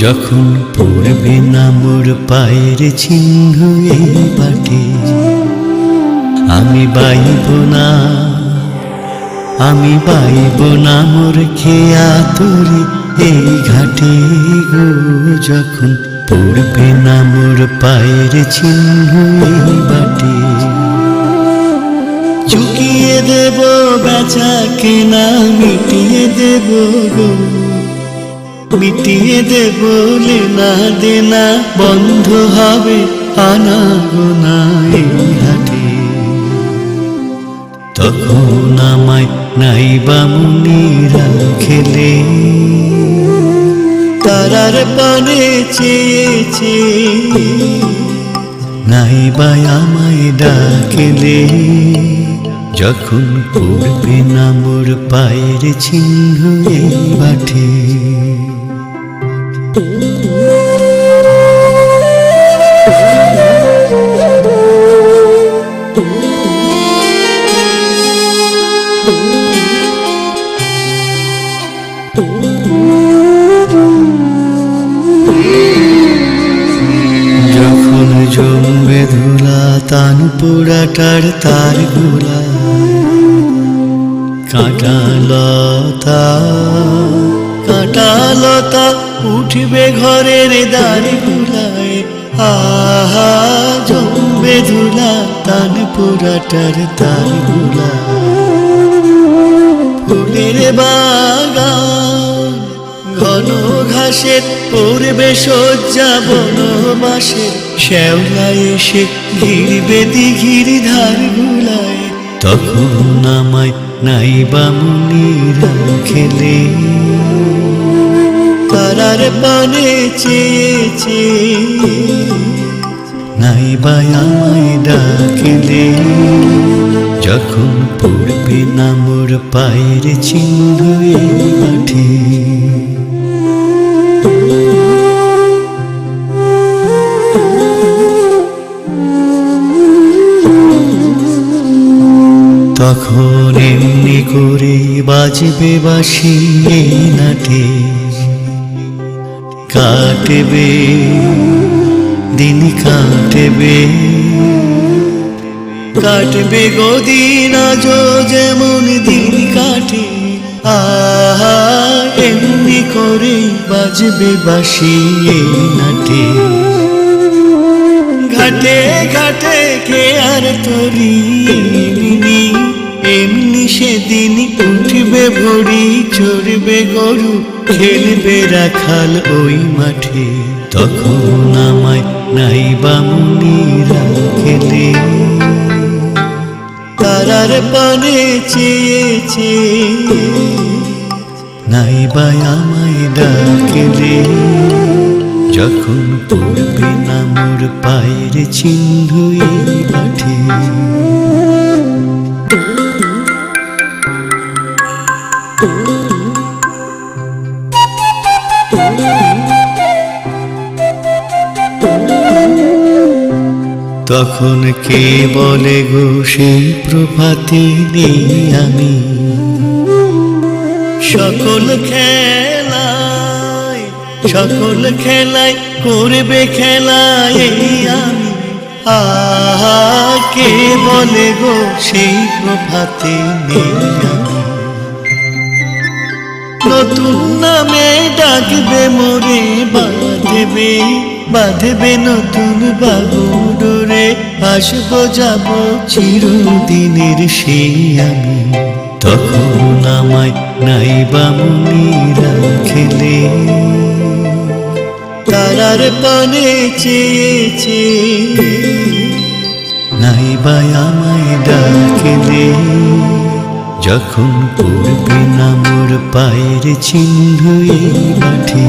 যখন পড়বে না মোর পায়ের চিহ্ন এই বাটে, আমি বাইব না, আমি বাইব না মোর খেয়া তোরে এই ঘাটে গো। যখন পড়বে না মোর পায়ের চিহ্ন এই বাটে, চুকিয়ে দেব বেচা কেনা, মিটিয়ে দেব গো, মিটিয়ে দেব লেনা দেনা, বন্ধ হবে আনা গোনা এই হাটে। তখন আমায় নাইবা মুনিরা খেলে, তারার পানে চেয়েছে, নাইবা আমায় ডাকেলে। যখন পড়বে না মোর পায়ের চিহ্ন এই বাটে, যখন জমবে ধুলা তান পোড়াটার তার গোলা, কাঁটা লতা কাঁটা লতা উঠবে ঘরের দাঁড়ি গুলায়, আহা জমবে ধুলা তান পোড়াটার তার গোলা। ফুলের বাগান ঘন ঘাসের পড়বে শয্যা, বনবাসের শ্যাওলা এসে ঘিরবে দিঘির ধার গুলায়। তখন আমায় নাইবা মুনিরা খেলে, তারার পানে চেয়েছে, নাইবা আমায় ডাকেলে। যখন পড়বে না মোর পায়ের চিহ্ন এই মাঠে, তখন এমনি করে বাজবে বাঁশি এই নাটে, কাটবে দিন কাটবে, কাটবে গদিন আজও যেমন দিন কাটে, আহা এমনি করে বাজবে বাঁশি এই নাটে। ঘাটে ঘাটে কে আর তরি এমনি, এমনি সেদিন উঠবে ভরি, চড়বে গরু খেলবে রাখাল ওই মাঠে। তখন আমায় নাইবা মুনিরা খেলে, তারার পানে চেয়েছে, নাইবা আমায় ডাকেলে। যখন পড়বে না মোর পায়ের চিহ্ন এই মাঠে, তখন কে বলে গো সেই প্রভাতে নেই আমি, সকল খেলায় সকল খেলায় করবে খেলায় এই আমি, আহা কে বলে গো সেই প্রভাতে নেই আমি। নতুন নামে ডাকবে মোরে, বাঁধবে বাঁধবে নতুন বাহুডোরে, আসবো যাব চিরদিনের সেই আমি। তখন আমায় নাইবা মুনিরা খেলে, তারার পানে চেয়েছে, নাইবা আমায় ডাকেলে। যখন পড়বে না মোর পায়ের চিহ্ন এই মাঠে।